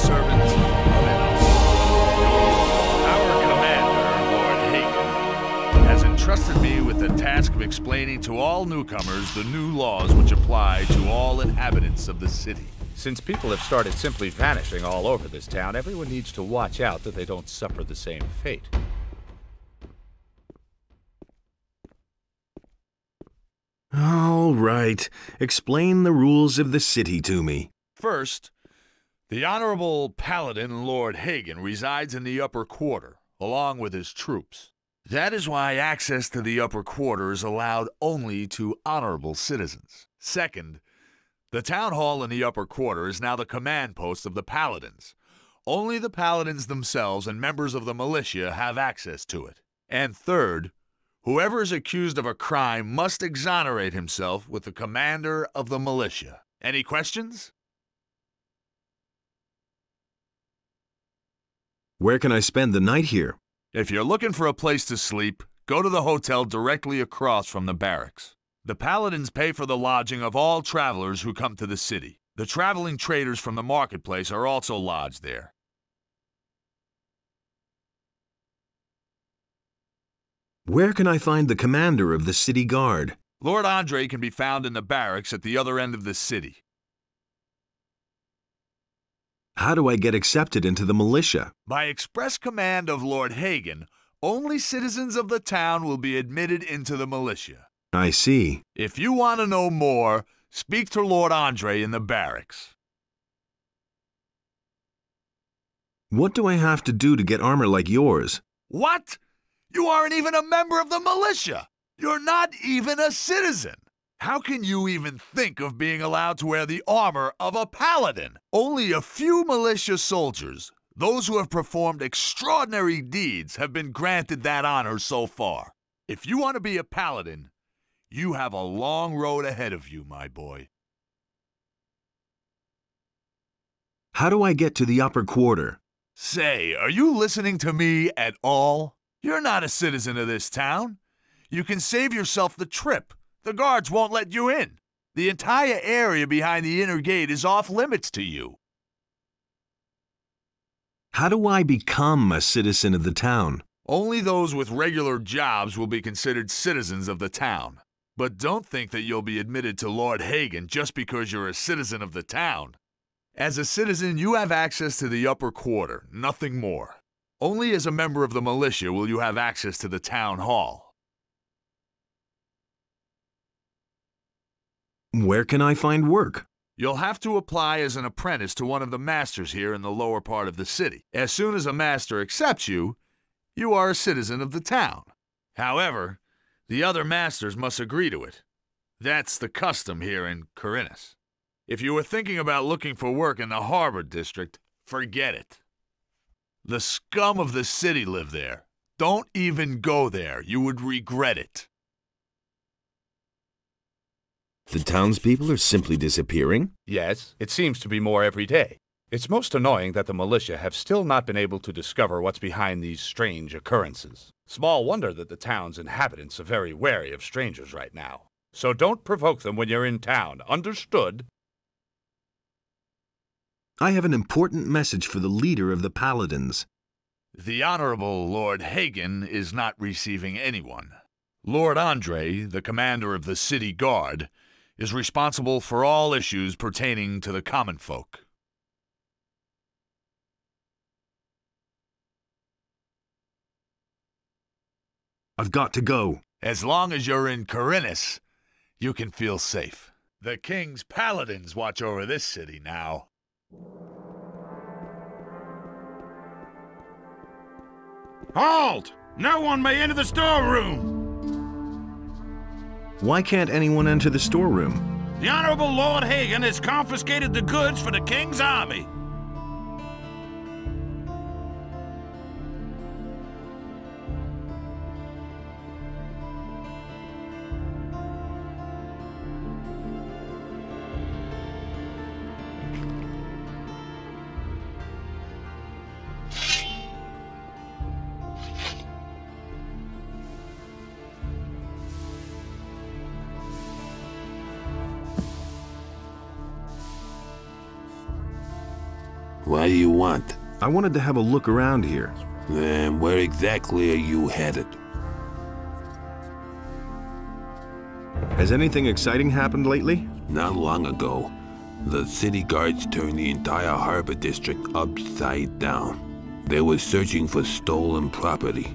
servant of Innos. Our commander, Lord Hagen, has entrusted me with the task of explaining to all newcomers the new laws which apply to all inhabitants of the city. Since people have started simply vanishing all over this town, everyone needs to watch out that they don't suffer the same fate. All right. Explain the rules of the city to me. First, the Honorable Paladin Lord Hagen resides in the upper quarter, along with his troops. That is why access to the upper quarter is allowed only to honorable citizens. Second, the town hall in the upper quarter is now the command post of the paladins. Only the paladins themselves and members of the militia have access to it. And third, whoever is accused of a crime must exonerate himself with the commander of the militia. Any questions? Where can I spend the night here? If you're looking for a place to sleep, go to the hotel directly across from the barracks. The paladins pay for the lodging of all travelers who come to the city. The traveling traders from the marketplace are also lodged there. Where can I find the commander of the city guard? Lord Andre can be found in the barracks at the other end of the city. How do I get accepted into the militia? By express command of Lord Hagen, only citizens of the town will be admitted into the militia. I see. If you want to know more, speak to Lord Andre in the barracks. What do I have to do to get armor like yours? What? You aren't even a member of the militia! You're not even a citizen! How can you even think of being allowed to wear the armor of a paladin? Only a few militia soldiers, those who have performed extraordinary deeds, have been granted that honor so far. If you want to be a paladin, you have a long road ahead of you, my boy. How do I get to the upper quarter? Say, are you listening to me at all? You're not a citizen of this town. You can save yourself the trip. The guards won't let you in. The entire area behind the inner gate is off limits to you. How do I become a citizen of the town? Only those with regular jobs will be considered citizens of the town. But don't think that you'll be admitted to Lord Hagen just because you're a citizen of the town. As a citizen, you have access to the upper quarter, nothing more. Only as a member of the militia will you have access to the town hall. Where can I find work? You'll have to apply as an apprentice to one of the masters here in the lower part of the city. As soon as a master accepts you, you are a citizen of the town. However, the other masters must agree to it. That's the custom here in Corinus. If you were thinking about looking for work in the harbor district, forget it. The scum of the city live there. Don't even go there. You would regret it. The townspeople are simply disappearing? Yes, it seems to be more every day. It's most annoying that the militia have still not been able to discover what's behind these strange occurrences. Small wonder that the town's inhabitants are very wary of strangers right now. So don't provoke them when you're in town, understood? I have an important message for the leader of the paladins. The Honorable Lord Hagen is not receiving anyone. Lord Andre, the commander of the city guard, is responsible for all issues pertaining to the common folk. I've got to go. As long as you're in Corinus, you can feel safe. The king's paladins watch over this city now. Halt! No one may enter the storeroom! Why can't anyone enter the storeroom? The Honorable Lord Hagen has confiscated the goods for the king's army. What do you want? I wanted to have a look around here. Then where exactly are you headed? Has anything exciting happened lately? Not long ago, the city guards turned the entire harbor district upside down. They were searching for stolen property.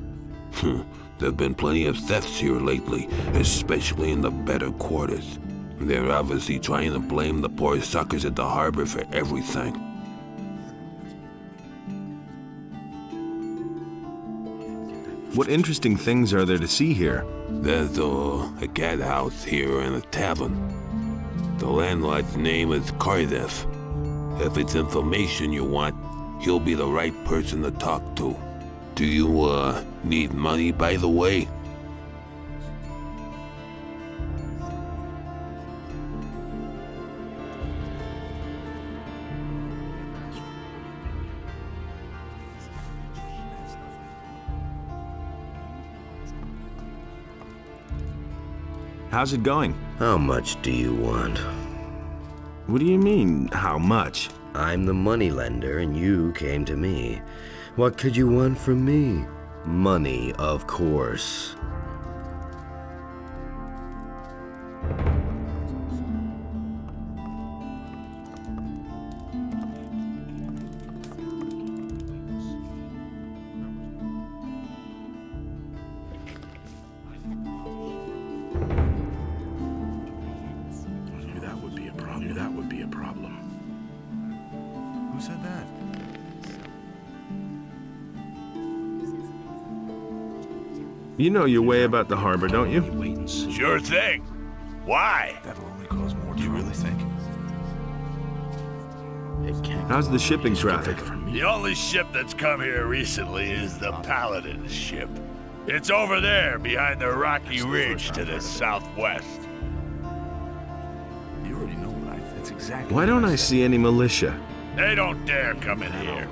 There have been plenty of thefts here lately, especially in the better quarters. They're obviously trying to blame the poor suckers at the harbor for everything. What interesting things are there to see here? There's a cat house here and a tavern. The landlord's name is Cardiff. If it's information you want, he'll be the right person to talk to. Do you, need money, by the way? How's it going? How much do you want? What do you mean, how much? I'm the moneylender and you came to me. What could you want from me? Money, of course. That would be a problem. Who said that? You know your way about the harbor, don't you? Wait and see. Sure thing. Why? That'll only cause more trouble. Do you really think? It can't How's the shipping traffic? The only ship that's come here recently is the Paladin ship. It's over there behind the rocky ridge to the southwest. You already know what I think. It's exactly. Why don't I see any militia? They don't dare come in here.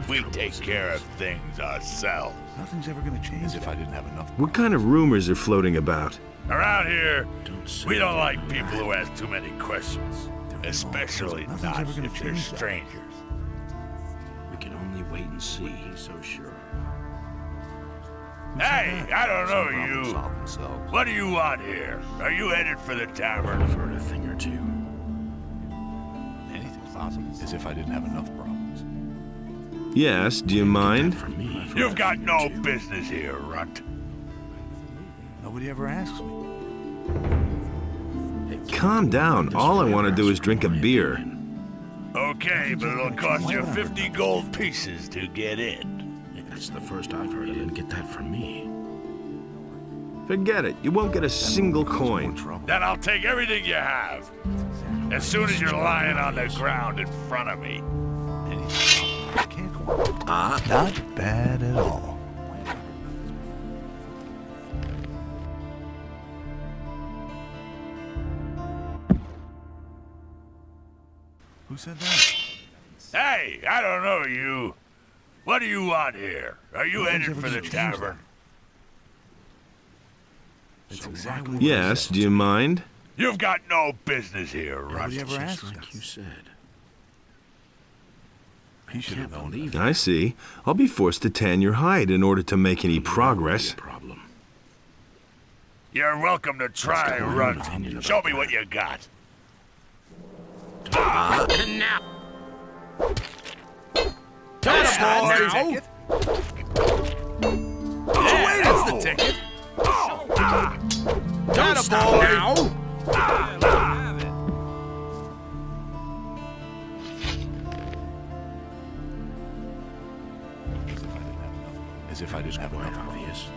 We take care of things ourselves. Nothing's ever gonna change if I didn't have enough. What kind of rumors are floating about? Around here, we don't like people who ask too many questions. Especially not if they're strangers. We can only wait and see. He's so sure. Hey, I don't know you. What do you want here? Are you headed for the tavern? I've heard a thing or two. Anything's possible. As if I didn't have enough problems. Yes, do you mind? For me. You've got no business here, runt. Nobody ever asks me. Calm down. All I want to do is drink a beer. Okay, but it'll cost you 50 gold pieces to get in. That's the first I've heard. I didn't get that from me. Forget it. You won't get a single coin. Then I'll take everything you have. As soon as you're lying on the ground in front of me. Not bad at all. Who said that? Hey, I don't know you. What do you want here? Are you headed for the tavern? It's exactly. Yes, do you mind? You've got no business here, runt. Nobody ever asked like you said. He should have known. I see. I'll be forced to tan your hide in order to make any progress. Problem. You're welcome to try, runt. Show me what you got. Now. That's the ticket. Yeah, that's the ticket. Don't stop now. As if I didn't have enough obvious.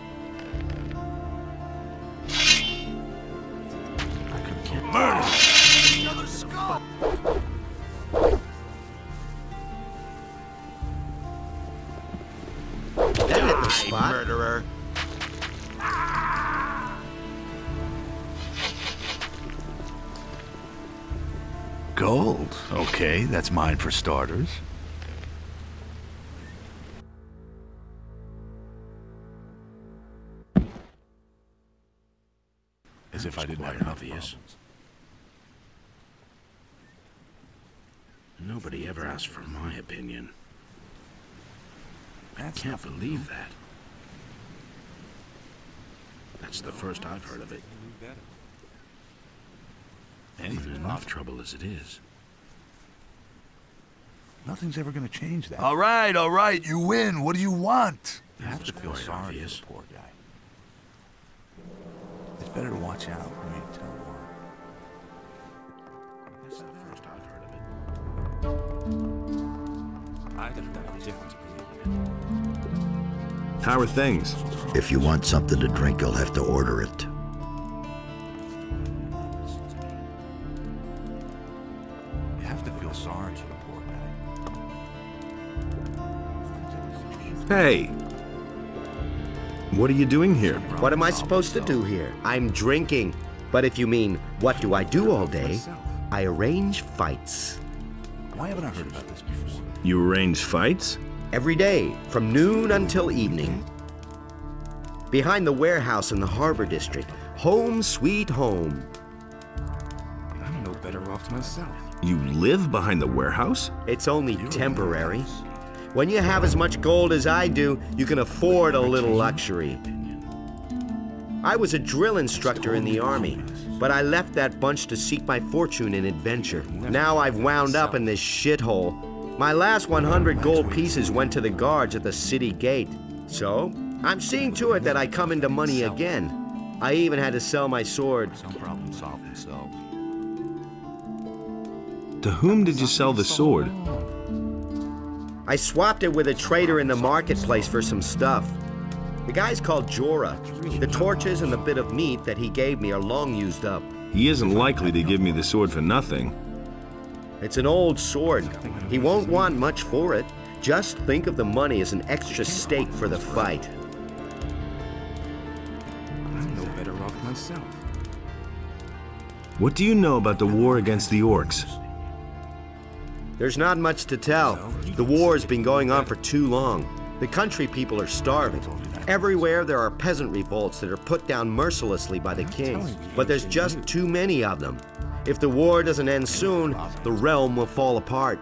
Murder! That hit the spot. Murderer! Gold. Okay, that's mine for starters. As if I didn't have enough obvious. Nobody ever asked for my opinion. I can't believe that. That's the first I've heard of it. Even enough trouble as it is. Nothing's ever going to change that. All right, you win. What do you want? You have to feel sorry for the poor guy. It's better to watch out when you tell a word. That's the first I've heard of it. I could have done it differently. How are things? If you want something to drink, you'll have to order it. You have to feel sorry for the poor guy. Hey! What are you doing here? What am I supposed to do here? I'm drinking. But if you mean, what do I do all day? I arrange fights. Why haven't I heard about this before? You arrange fights? Every day, from noon until evening. Behind the warehouse in the Harbor District. Home sweet home. I'm no better off myself. You live behind the warehouse? It's only temporary. When you have as much gold as I do, you can afford a little luxury. I was a drill instructor in the army, but I left that bunch to seek my fortune in adventure. Now I've wound up in this shithole. My last 100 gold pieces went to the guards at the city gate. So, I'm seeing to it that I come into money again. I even had to sell my sword. Some problems solve themselves. To whom did you sell the sword? I swapped it with a trader in the marketplace for some stuff. The guy's called Jorah. The torches and the bit of meat that he gave me are long used up. He isn't likely to give me the sword for nothing. It's an old sword. He won't want much for it. Just think of the money as an extra stake for the fight. I'm no better off myself. What do you know about the war against the orcs? There's not much to tell. The war's been going on for too long. The country people are starving. Everywhere there are peasant revolts that are put down mercilessly by the king. But there's just too many of them. If the war doesn't end soon, the realm will fall apart.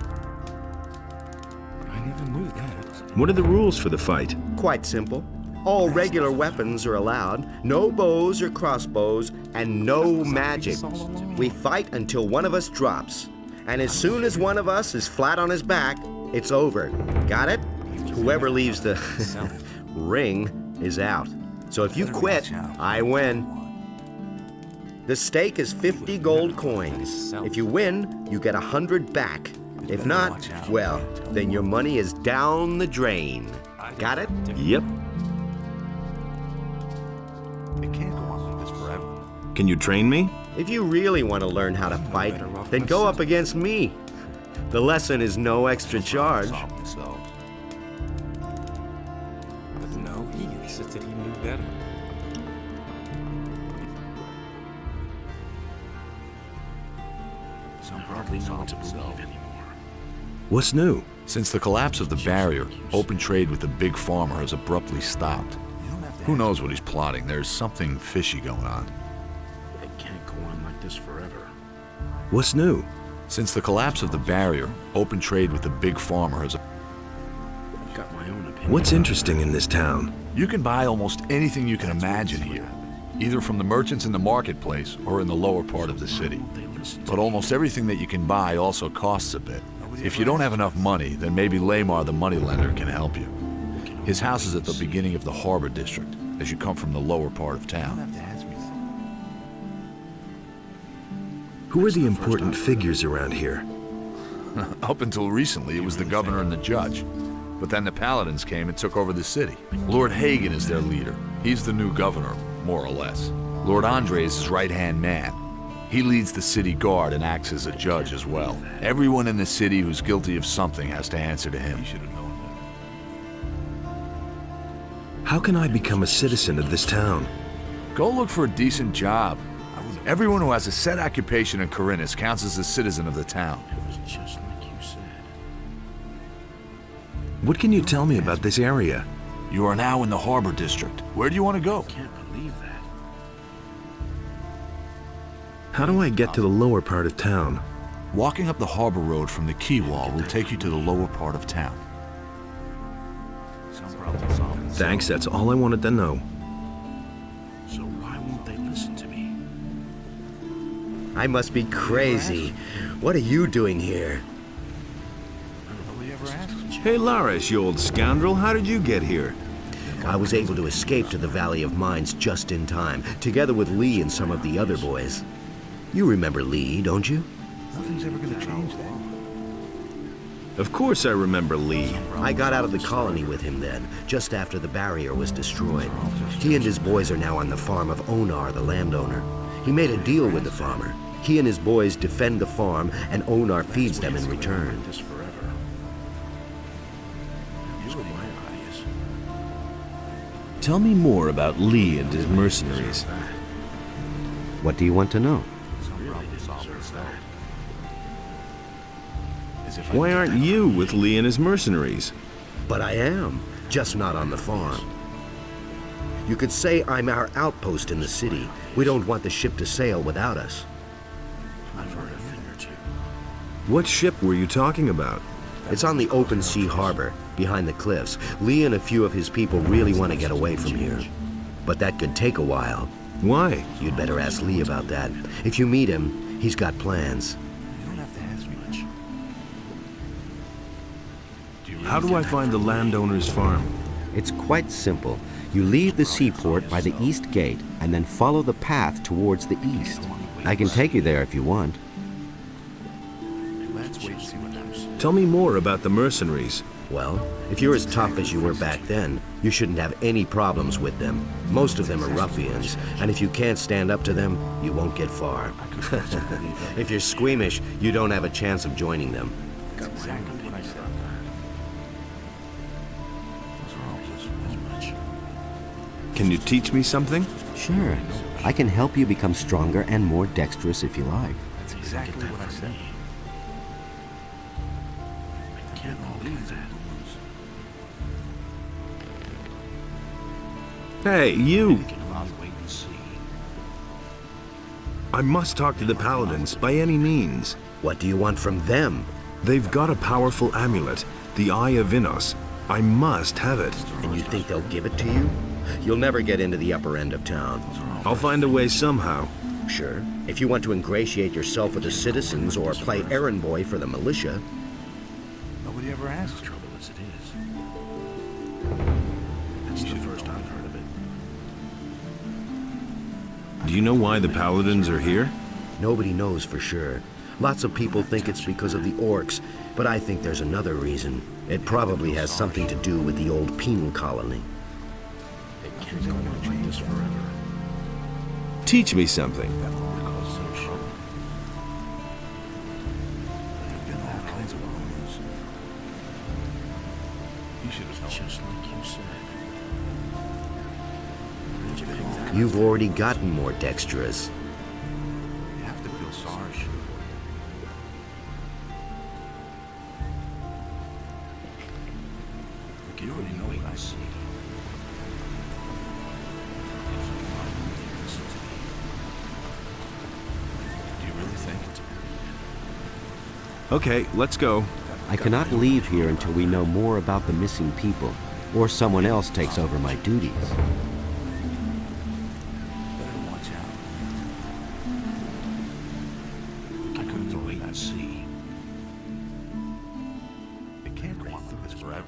I never knew that. What are the rules for the fight? Quite simple. All regular weapons are allowed, no bows or crossbows, and no magic. We fight until one of us drops. And as soon as one of us is flat on his back, it's over. Got it? Whoever leaves the ring is out. So if you quit, I win. The stake is 50 gold coins. If you win, you get 100 back. If not, well, then your money is down the drain. Got it? Yep. It can't go on like this forever. Can you train me? If you really want to learn how to fight, then go up against me. The lesson is no extra charge. Solve themselves. But no, he insisted he knew better. Some hardly know what to believe anymore. What's new? Since the collapse of the barrier, open trade with the big farmer has abruptly stopped. Who knows what he's plotting? There's something fishy going on. It can't go on like this forever. What's new? Since the collapse of the barrier, open trade with the big farmer has... I've got my own opinion. What's interesting in this town? You can buy almost anything you can imagine here, either from the merchants in the marketplace or in the lower part of the city. But almost everything that you can buy also costs a bit. If you don't have enough money, then maybe Lamar the moneylender can help you. His house is at the beginning of the Harbor District, as you come from the lower part of town. Who are the important figures around here? Up until recently, it was the governor and the judge. But then the paladins came and took over the city. Lord Hagen is their leader. He's the new governor, more or less. Lord Andre is his right-hand man. He leads the city guard and acts as a judge as well. Everyone in the city who's guilty of something has to answer to him. How can I become a citizen of this town? Go look for a decent job. Everyone who has a set occupation in Corinthus counts as a citizen of the town. It was just like you said. What can you tell me about this area? You are now in the Harbor District. Where do you want to go? Can't believe that. How do I get to the lower part of town? Walking up the harbor road from the quay wall will take you to the lower part of town. Thanks, that's all I wanted to know. So why won't they listen to me? I must be crazy. What are you doing here? Nobody ever asked me. Hey, Larish, you old scoundrel, how did you get here? I was able to escape to the Valley of Mines just in time, together with Lee and some of the other boys. You remember Lee, don't you? Nothing's ever gonna change that. Of course I remember Lee. I got out of the colony with him then, just after the barrier was destroyed. He and his boys are now on the farm of Onar, the landowner. He made a deal with the farmer. He and his boys defend the farm, and Onar feeds them in return. This forever. You were my ideas. Tell me more about Lee and his mercenaries. What do you want to know? Why aren't you with Lee and his mercenaries? But I am, just not on the farm. You could say I'm our outpost in the city. We don't want the ship to sail without us. I've heard a thing or two. What ship were you talking about? It's on the open sea harbor, behind the cliffs. Lee and a few of his people really want to get away from here. But that could take a while. Why? You'd better ask Lee about that. If you meet him, he's got plans. You don't have to ask much. How do I find the landowner's farm? It's quite simple. You leave the seaport by the east gate and then follow the path towards the east. I can take you there if you want. Let's wait and see what happens. Tell me more about the mercenaries. Well, if you're as tough as you were back then, you shouldn't have any problems with them. Most of them are ruffians, and if you can't stand up to them, you won't get far. If you're squeamish, you don't have a chance of joining them. That's exactly what I said. Those are all just as much. Can you teach me something? Sure. I can help you become stronger and more dexterous if you like. That's exactly what I said. I can't believe that. Hey, you! I'll wait and see. I must talk to the paladins by any means. What do you want from them? They've got a powerful amulet, the Eye of Innos. I must have it. And you think they'll give it to you? You'll never get into the upper end of town. I'll find a way somehow. Sure. If you want to ingratiate yourself with the citizens or play errand boy for the militia. Nobody ever asks. Trouble as it is. That's the first I've heard of it. Do you know why the paladins are here? Nobody knows for sure. Lots of people think it's because of the orcs, but I think there's another reason. It probably has something to do with the old penal colony. It can't go on like this forever. Teach me something. That will cause some trouble. There've been all kinds of rumors. You should have just like you said. You've already gotten more dexterous. You have to feel sorry. Look, you already know what I see. Do you really think it's a Okay, let's go. I cannot leave here until we know more about the missing people, or someone else takes over my duties. better watch out? I couldn't wait and see. It can't go on like this forever.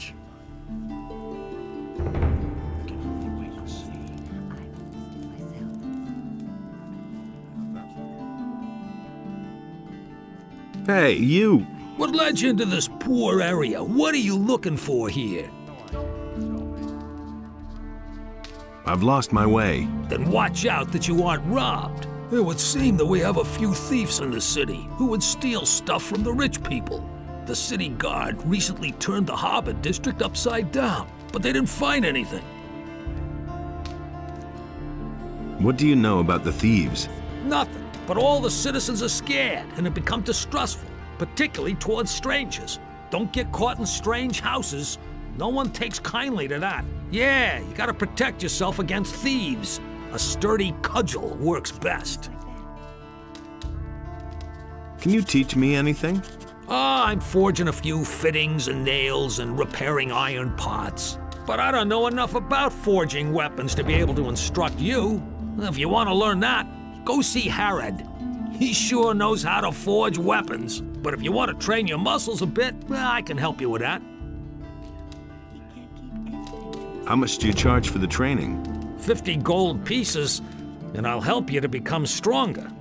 I can only wait and see. Hey, you! What led you into this poor area? What are you looking for here? I've lost my way. Then watch out that you aren't robbed. It would seem that we have a few thieves in the city who would steal stuff from the rich people. The city guard recently turned the harbor district upside down, but they didn't find anything. What do you know about the thieves? Nothing, but all the citizens are scared and have become distrustful, particularly towards strangers. Don't get caught in strange houses. No one takes kindly to that. Yeah, you gotta protect yourself against thieves. A sturdy cudgel works best. Can you teach me anything? I'm forging a few fittings and nails and repairing iron parts. But I don't know enough about forging weapons to be able to instruct you. If you want to learn that, go see Harad. He sure knows how to forge weapons. But if you want to train your muscles a bit, well, I can help you with that. How much do you charge for the training? 50 gold pieces, and I'll help you to become stronger.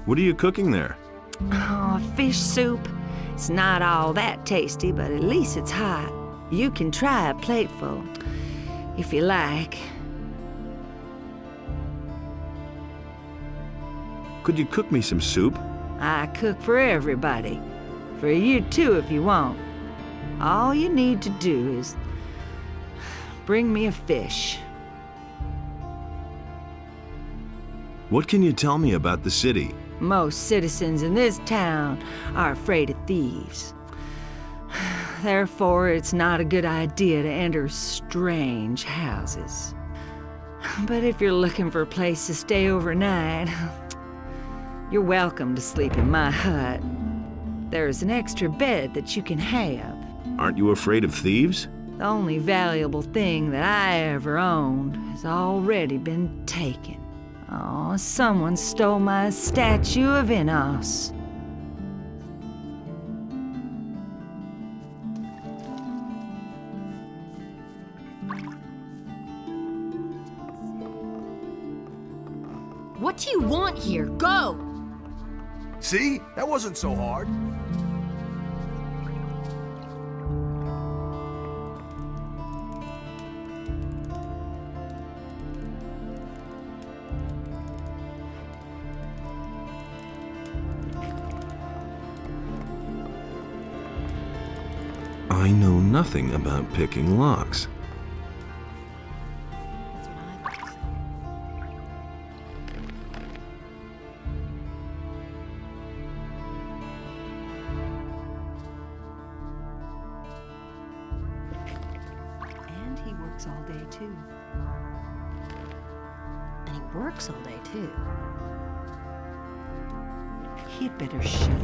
What are you cooking there? Oh, fish soup. It's not all that tasty, but at least it's hot. You can try a plateful, if you like. Could you cook me some soup? I cook for everybody. For you too, if you want. All you need to do is bring me a fish. What can you tell me about the city? Most citizens in this town are afraid of thieves. Therefore, it's not a good idea to enter strange houses. But if you're looking for a place to stay overnight, you're welcome to sleep in my hut. There's an extra bed that you can have. Aren't you afraid of thieves? The only valuable thing that I ever owned has already been taken. Oh, someone stole my statue of Enos. What do you want here? Go! See? That wasn't so hard. I know nothing about picking locks. And he works all day, too. And he works all day, too. He'd better shut up.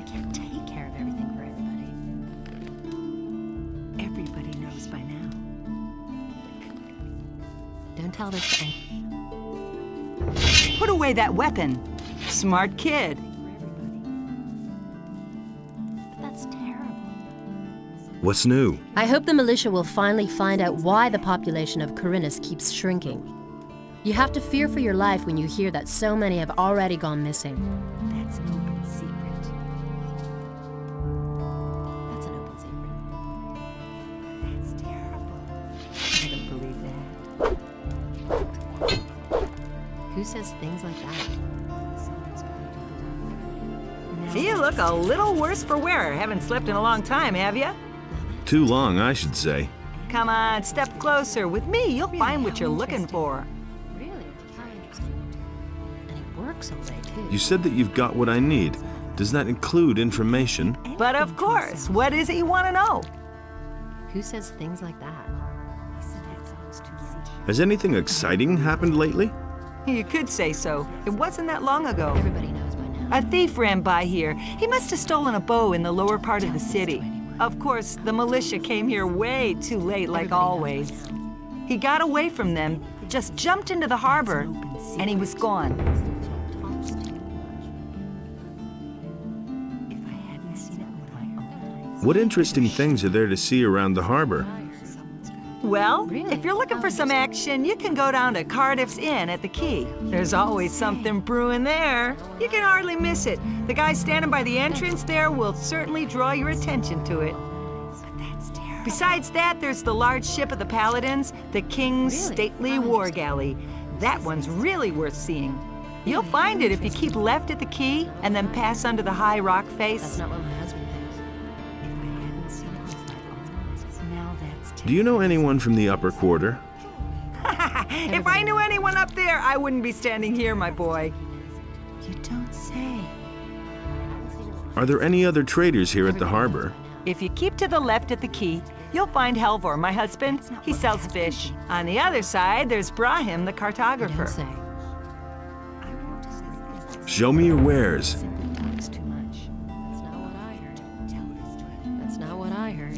Can't take care of everything for everybody. Everybody knows by now. Don't tell this to Put away that weapon. Smart kid. But that's terrible. What's new? I hope the militia will finally find out why the population of Corinus keeps shrinking. You have to fear for your life when you hear that so many have already gone missing. That's an open secret. That's terrible. I don't believe that. Who says things like that? You look a little worse for wear. Haven't slept in a long time, have you? Too long, I should say. Come on, step closer. With me, you'll find what you're looking for. Really? How interesting. And he works all day, too. You said that you've got what I need. Does that include information? But of course. What is it you want to know? Who says things like that? Has anything exciting happened lately? You could say so. It wasn't that long ago. Everybody knows by now. A thief ran by here. He must have stolen a bow in the lower part of the city. Of course, the militia came here way too late, like always. He got away from them, just jumped into the harbor, and he was gone. What interesting things are there to see around the harbor? Well, if you're looking for some action, you can go down to Cardiff's Inn at the quay. There's always something brewing there. You can hardly miss it. The guy standing by the entrance there will certainly draw your attention to it. Besides that, there's the large ship of the Paladins, the King's stately war galley. That one's really worth seeing. You'll find it if you keep left at the quay and then pass under the high rock face. That's not what my husband thinks. Do you know anyone from the upper quarter? If I knew anyone up there, I wouldn't be standing here, my boy. You don't say. Are there any other traders here at the harbor? If you keep to the left at the quay, you'll find Halvor, my husband. He sells fish. On the other side, there's Brahim, the cartographer. Show me your wares. That's not what I heard. That's not what I heard.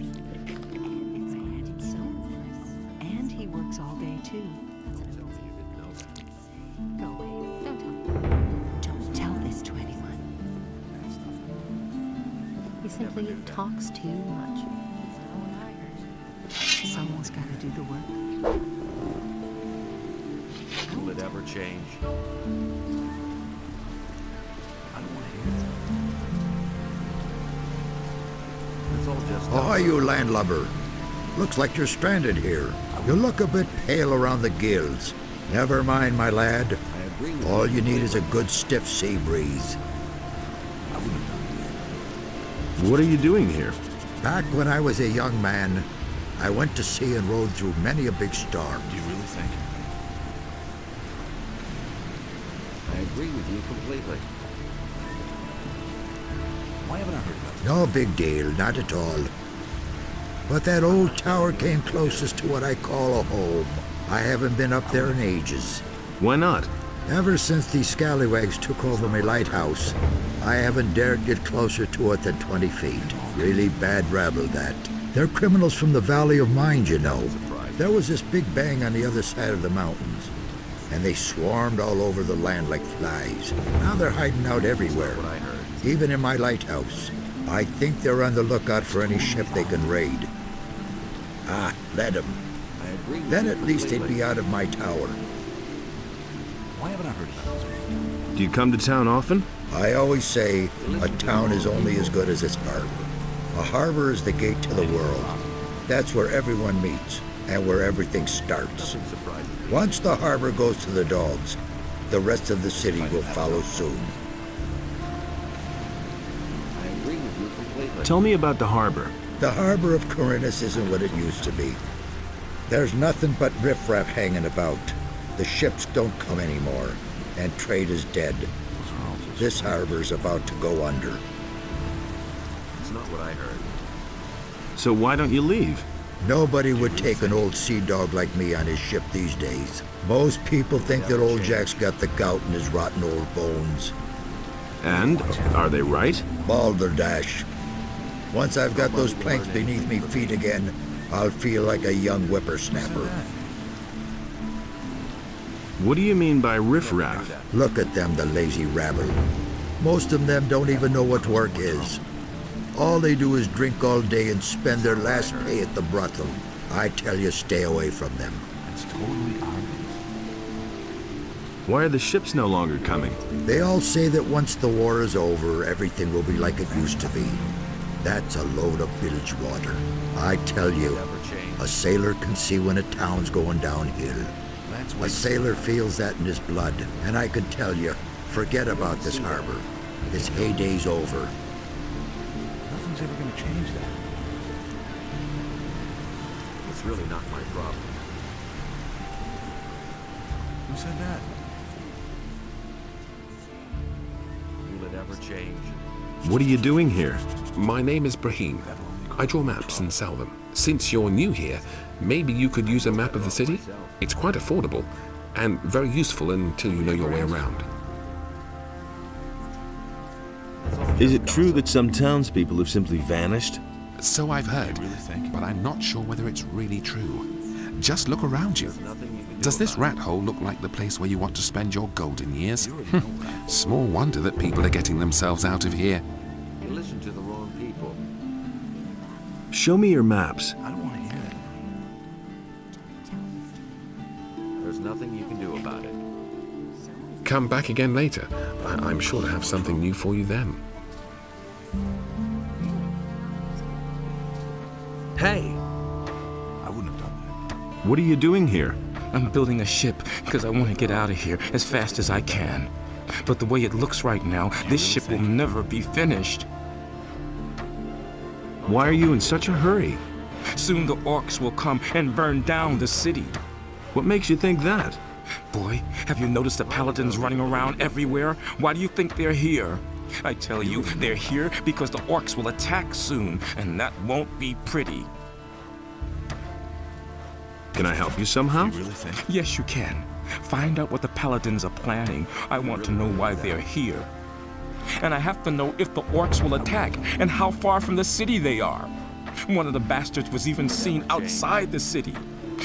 And he works all day, too. Go away. Don't tell me. Don't tell this to anyone. He simply talks too much. That's not what I heard. Someone's got to do the work. Will it ever change? I don't want to hear that. It's all just... Ahoy, you landlubber. Looks like you're stranded here. You look a bit pale around the gills. Never mind, my lad. All you need is a good stiff sea breeze. What are you doing here? Back when I was a young man, I went to sea and rode through many a big storm. Do you really think? I agree with you completely. Why haven't I heard about this? No big deal, not at all. But that old tower came closest to what I call a home. I haven't been up there in ages. Why not? Ever since these scallywags took over my lighthouse, I haven't dared get closer to it than 20 feet. Really bad rabble, that. They're criminals from the Valley of Mind, you know. There was this big bang on the other side of the mountains, and they swarmed all over the land like flies. Now they're hiding out everywhere, even in my lighthouse. I think they're on the lookout for any ship they can raid. Ah, let them. Then at least they'd be out of my tower. Why haven't I heard about this before? Do you come to town often? I always say a town is only as good as its harbor. A harbor is the gate to the world. That's where everyone meets and where everything starts. Once the harbor goes to the dogs, the rest of the city will follow soon. I agree with you completely. Tell me about the harbor. The harbor of Corinthus isn't what it used to be. There's nothing but riffraff hanging about. The ships don't come anymore, and trade is dead. This harbor's about to go under. It's not what I heard. So why don't you leave? Nobody would take an old sea dog like me on his ship these days. Most people think that old Jack's got the gout in his rotten old bones. And? Are they right? Balderdash. Once I've got those planks beneath me feet again, I'll feel like a young whippersnapper. What do you mean by riffraff? Look at them, the lazy rabble. Most of them don't even know what work is. All they do is drink all day and spend their last pay at the brothel. I tell you, stay away from them. It's totally our business. Why are the ships no longer coming? They all say that once the war is over, everything will be like it used to be. That's a load of bilge water. I tell you, a sailor can see when a town's going downhill. A sailor feels that in his blood, and I can tell you, forget about this harbor. Its heyday's over. Nothing's ever going to change that. It's really not my problem. Who said that? Will it ever change? What are you doing here? My name is Brahim. I draw maps and sell them. Since you're new here, maybe you could use a map of the city? It's quite affordable and very useful until you know your way around. Is it true that some townspeople have simply vanished? So I've heard, but I'm not sure whether it's really true. Just look around you. Does this rat hole look like the place where you want to spend your golden years? Small wonder that people are getting themselves out of here. You listen to the wrong people. Show me your maps. I don't want to hear that. There's nothing you can do about it. Come back again later. I'm sure to have something new for you then. Hey! I wouldn't have done that. What are you doing here? I'm building a ship because I want to get out of here as fast as I can. But the way it looks right now, this ship will never be finished. Why are you in such a hurry? Soon the orcs will come and burn down the city. What makes you think that? Boy, have you noticed the paladins running around everywhere? Why do you think they're here? I tell you, they're here because the orcs will attack soon, and that won't be pretty. Can I help you somehow? Yes, you can. Find out what the paladins are planning. I want to know why they're here. And I have to know if the orcs will attack and how far from the city they are. One of the bastards was even seen outside the city.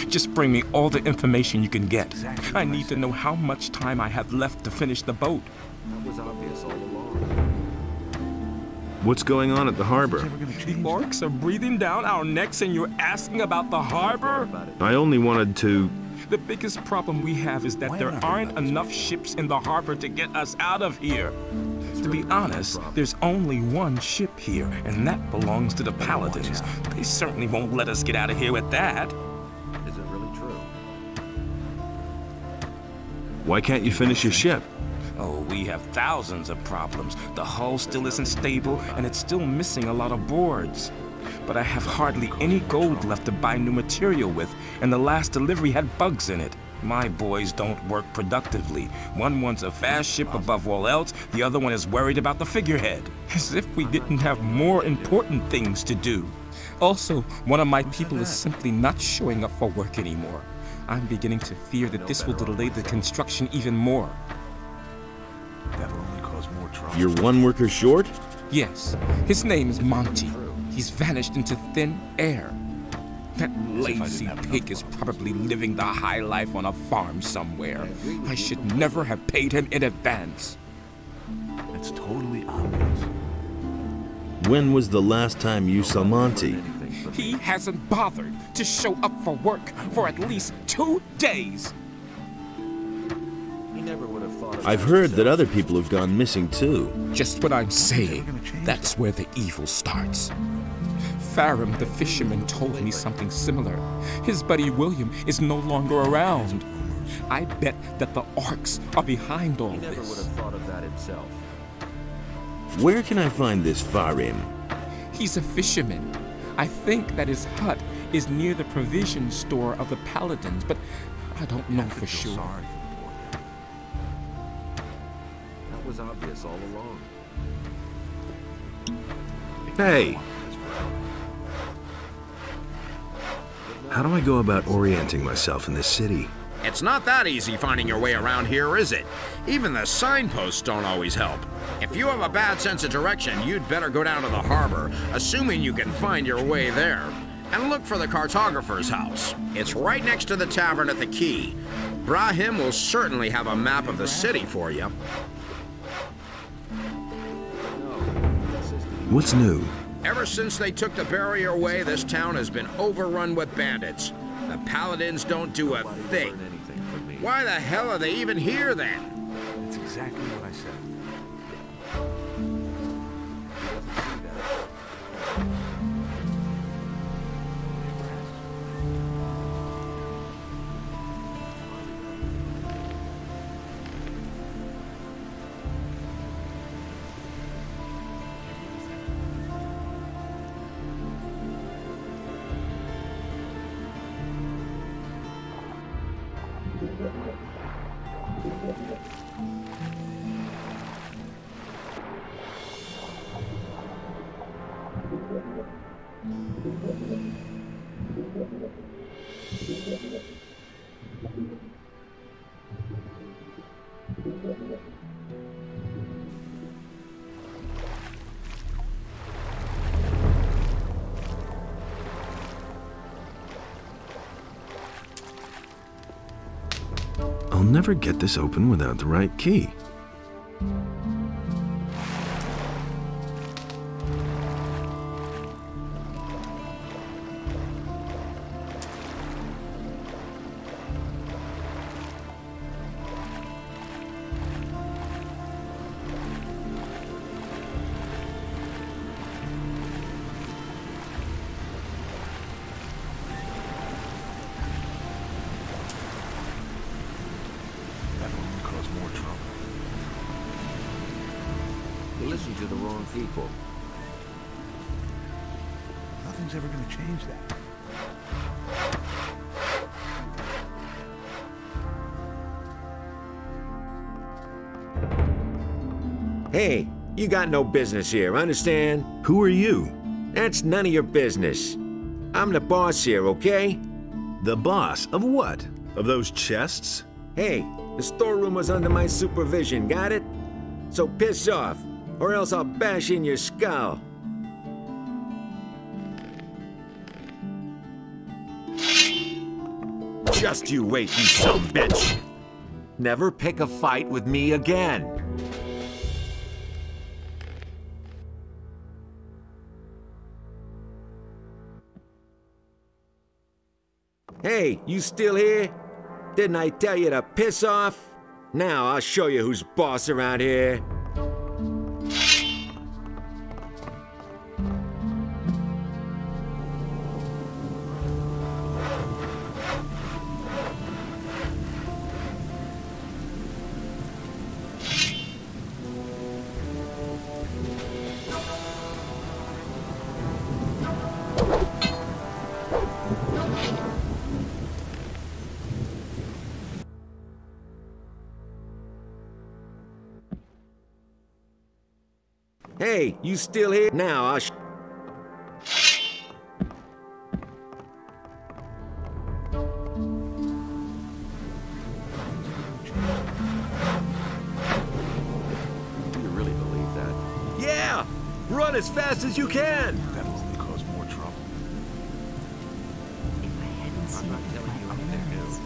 Just bring me all the information you can get. I need to know how much time I have left to finish the boat. That was obvious all along. What's going on at the harbor? The orcs are breathing down our necks and you're asking about the harbor? I only wanted to... The biggest problem we have is that there aren't enough ships in the harbor to get us out of here. To be honest, there's only one ship here, and that belongs to the paladins. They certainly won't let us get out of here with that. Is it really true? Why can't you finish your ship? Oh, we have thousands of problems. The hull still isn't stable, and it's still missing a lot of boards. But I have hardly any gold left to buy new material with, and the last delivery had bugs in it. My boys don't work productively. One wants a fast ship above all else, the other one is worried about the figurehead. As if we didn't have more important things to do. Also, one of my people is simply not showing up for work anymore. I'm beginning to fear that this will delay the construction even more. That'll only cause more trouble. You're one worker short? Yes, his name is Monty. He's vanished into thin air. That lazy pig is probably living the high life on a farm somewhere. I should never have paid him in advance. It's totally obvious. When was the last time you saw Monty? He hasn't bothered to show up for work for at least 2 days. He never would have thought of I've heard that other people have gone missing too. Just what I'm saying. That's where the evil starts. Farum the fisherman told me something similar. His buddy William is no longer around. I bet that the orcs are behind all this. He never would have thought of that himself. Where can I find this Farum? He's a fisherman. I think that his hut is near the provision store of the paladins, but I don't know for sure. Sorry for the poor guy. That was obvious all along. Hey! How do I go about orienting myself in this city? It's not that easy finding your way around here, is it? Even the signposts don't always help. If you have a bad sense of direction, you'd better go down to the harbor, assuming you can find your way there, and look for the cartographer's house. It's right next to the tavern at the quay. Brahim will certainly have a map of the city for you. What's new? Ever since they took the barrier away, this town has been overrun with bandits. The paladins don't do a thing. Why the hell are they even here then? That's exactly what I said. I'll never get this open without the right key. You listen to the wrong people. Nothing's ever going to change that. Hey, You got no business here, understand? Who are you? That's none of your business. I'm the boss here, okay? The boss of what? Of those chests? Hey, the storeroom was under my supervision, got it? So piss off, or else I'll bash in your skull. Just you wait, you sumbitch! Never pick a fight with me again. Hey, you still here? Didn't I tell you to piss off? Now I'll show you who's boss around here. Hey, you still here? Now I'll Do you really believe that? Yeah! Run as fast as you can! That'll only cause more trouble. If I hadn't seen it with my own eyes.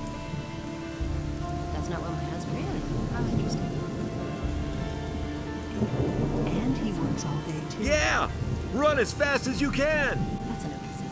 That's not what my husband is. How interesting. And he works all day, too. Yeah! Run as fast as you can! That's an okay season.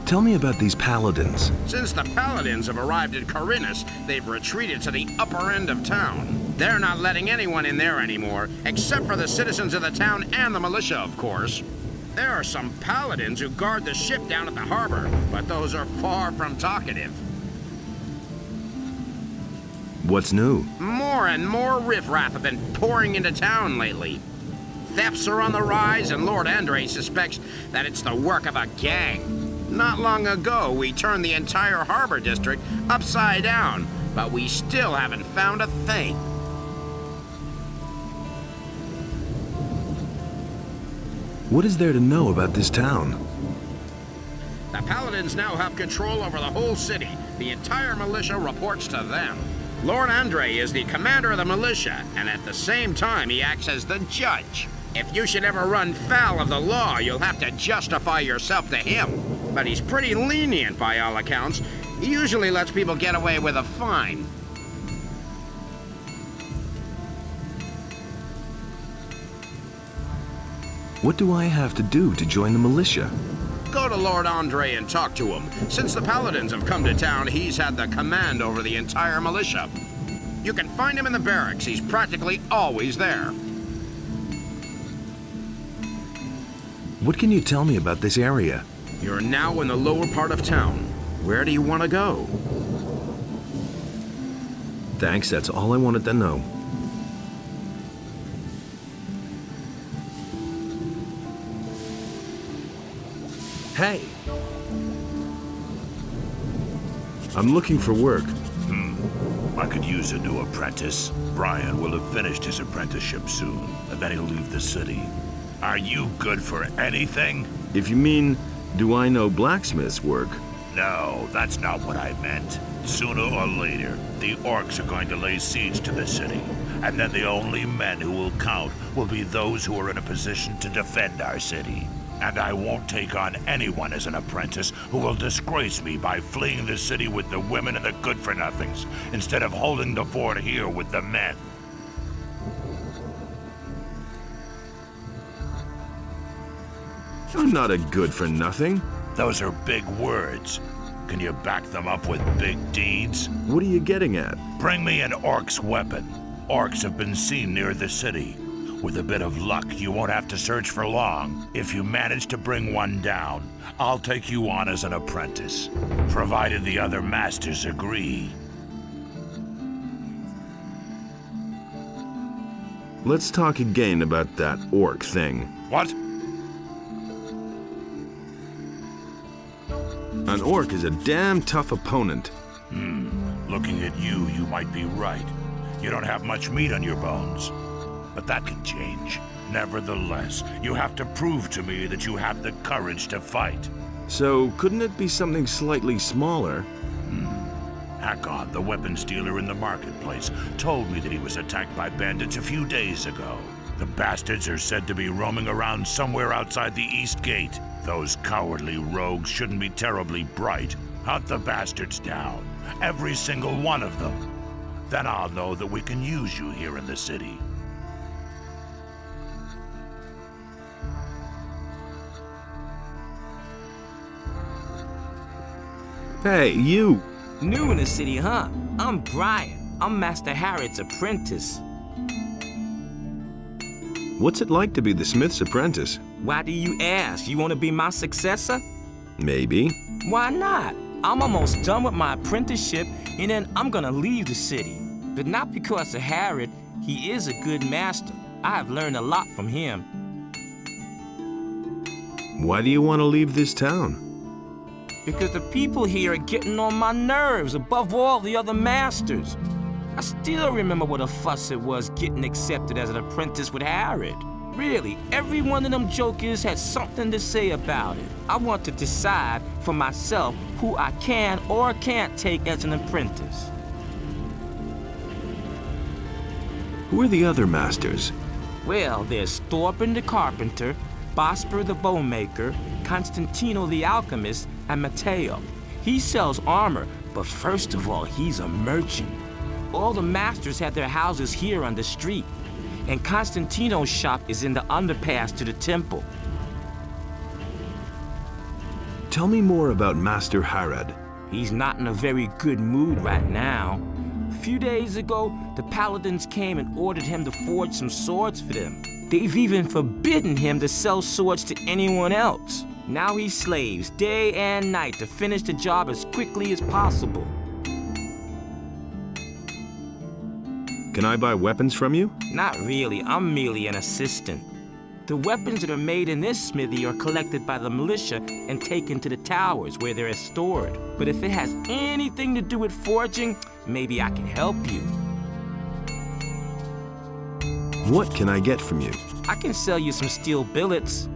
Tell me about these paladins. Since the paladins have arrived in Corinus, they've retreated to the upper end of town. They're not letting anyone in there anymore, except for the citizens of the town and the militia, of course. There are some paladins who guard the ship down at the harbor, but those are far from talkative. What's new? More and more riffraff have been pouring into town lately. Thefts are on the rise, and Lord Andre suspects that it's the work of a gang. Not long ago, we turned the entire harbor district upside down, but we still haven't found a thing. What is there to know about this town? The paladins now have control over the whole city. The entire militia reports to them. Lord Andre is the commander of the militia, and at the same time, he acts as the judge. If you should ever run foul of the law, you'll have to justify yourself to him. But he's pretty lenient by all accounts. He usually lets people get away with a fine. What do I have to do to join the militia? Go to Lord Andre and talk to him. Since the paladins have come to town, he's had the command over the entire militia. You can find him in the barracks. He's practically always there. What can you tell me about this area? You're now in the lower part of town. Where do you want to go? Thanks, that's all I wanted to know. Hey! I'm looking for work. I could use a new apprentice. Brian will have finished his apprenticeship soon, and then he'll leave the city. Are you good for anything? If you mean, do I know blacksmith's work? No, that's not what I meant. Sooner or later, the orcs are going to lay siege to the city, and then the only men who will count will be those who are in a position to defend our city. And I won't take on anyone as an apprentice who will disgrace me by fleeing the city with the women and the good-for-nothings, instead of holding the fort here with the men. I'm not a good-for-nothing. Those are big words. Can you back them up with big deeds? What are you getting at? Bring me an orc's weapon. Orcs have been seen near the city. With a bit of luck, you won't have to search for long. If you manage to bring one down, I'll take you on as an apprentice, provided the other masters agree. Let's talk again about that orc thing. What? An orc is a damn tough opponent. Looking at you, you might be right. You don't have much meat on your bones. But that can change. Nevertheless, you have to prove to me that you have the courage to fight. So, couldn't it be something slightly smaller? Hakon, the weapons dealer in the marketplace, told me that he was attacked by bandits a few days ago. The bastards are said to be roaming around somewhere outside the East Gate. Those cowardly rogues shouldn't be terribly bright. Hunt the bastards down. Every single one of them. Then I'll know that we can use you here in the city. Hey, you! New in the city, huh? I'm Brian. I'm Master Harrod's apprentice. What's it like to be the smith's apprentice? Why do you ask? You want to be my successor? Maybe. Why not? I'm almost done with my apprenticeship, and then I'm gonna leave the city. But not because of Harrod. He is a good master. I have learned a lot from him. Why do you want to leave this town? Because the people here are getting on my nerves above all the other masters. I still remember what a fuss it was getting accepted as an apprentice with Harrod. Really, every one of them jokers had something to say about it. I want to decide for myself who I can or can't take as an apprentice. Who are the other masters? Well, there's Thorben the carpenter, Bosper the bowmaker, Constantino the alchemist, and Matteo. He sells armor, but first of all, he's a merchant. All the masters have their houses here on the street, and Constantino's shop is in the underpass to the temple. Tell me more about Master Harrod. He's not in a very good mood right now. A few days ago, the paladins came and ordered him to forge some swords for them. They've even forbidden him to sell swords to anyone else. Now he slaves day and night to finish the job as quickly as possible. Can I buy weapons from you? Not really, I'm merely an assistant. The weapons that are made in this smithy are collected by the militia and taken to the towers where they're stored. But if it has anything to do with forging, maybe I can help you. What can I get from you? I can sell you some steel billets.